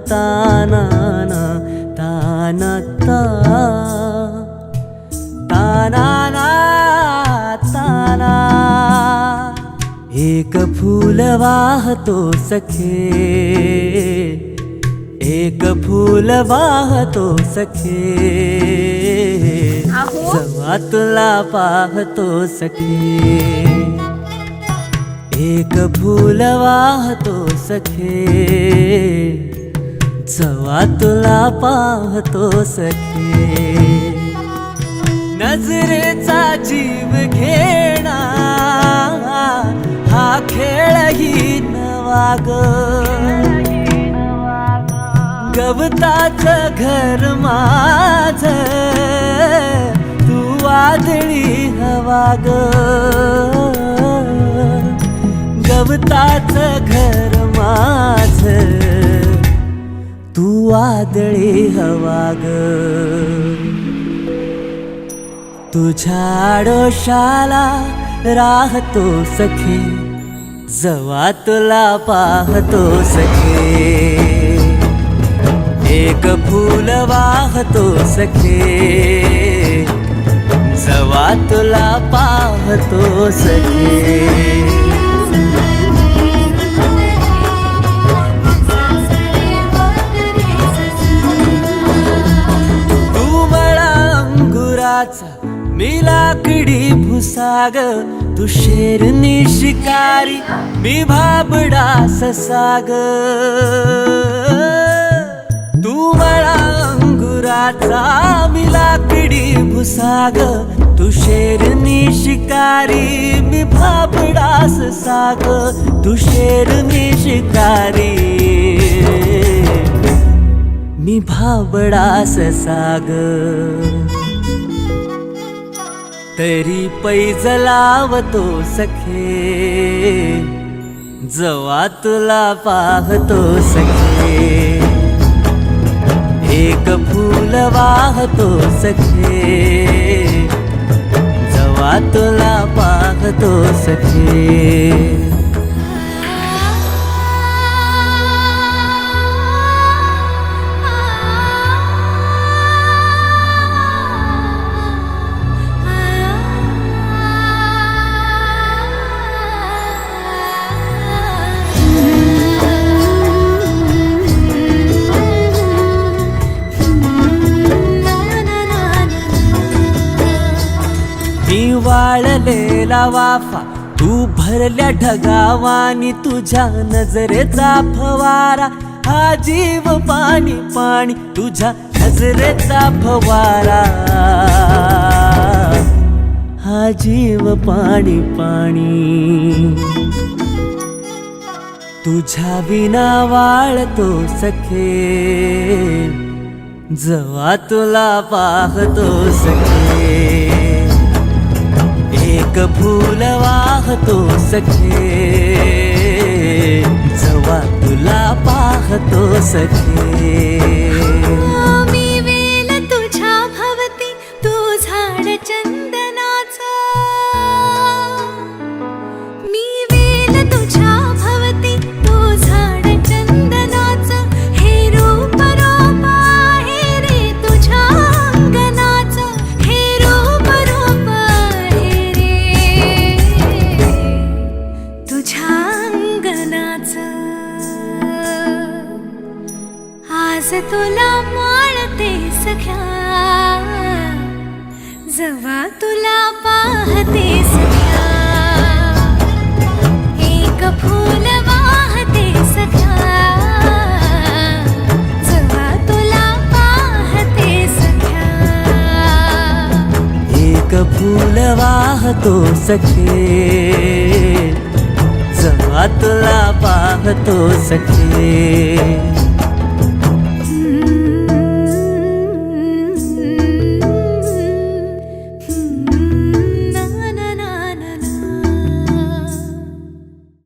ताना ना ताना ता ताना ना ताना। एक फूल वाहतो सखे, एक फूल वाहतो सखे, जेव्हा तुला पाहतो सखे। एक फूल वाहतो सखे, जेव्हा तुला पाहतो सखे। नजरेचा जीव घेणा हा खेळही नवा ग। गवताचं घर माझं तू वादळी हवा ग। गवताचं घर माझं तू वादळी हवा ग। तुझ्या आडोशाला राहतो सखे, जेव्हा तुला पाहतो सखे। एक फूल वाहतो सखे, जेव्हा तुला पाहतो सखे। तू मला अंगुराचा मी लाकडी भुसाग, तू शेरनी शिकारी मी भाबडा ससाग। तू मला अंगुराचा मी लाकडी भुसाग, तू शेरनी शिकारी मी भाबडा ससाग। तू शेरनी शिकारी मी भाबडा ससाग। तरी पैज लावतो सखे, जेव्हा तुला पाहतो सखे। एक फूल वाहतो सखे, जेव्हा तुला पाहतो सखे। मी वाळलेला वाफा तू भरल्या ढगावानी, तुझ्या नजरेचा फवारा हा जीव पाणी पाणी। तुझ्या नजरेचा फवारा हा जीव पाणी पाणी। तुझ्या विना वाळतो सखे, जेव्हा तुला पाहतो सखे। एक फूल वाहतो सखे, जेव्हा तुला पाहतो सखे। मी वेल तुझ्या भवती, तू झाड चंदनाचा। मी वेल तुझ्या भवती, तू झाड चंदनाचा। हे रूप रूप आहे रे तुझ्या अंगणाचं, हे रूप रूप आहे रे तुझ्या अंगणाचं। आज तुला माळते सख्या, जेव्हा तुला पाहते सख्या। एक फूल वाहते सख्या, जेव्हा तुला पाहते सख्या। एक फूल वाहतो सखे, जेव्हा तुला पाहतो सखे।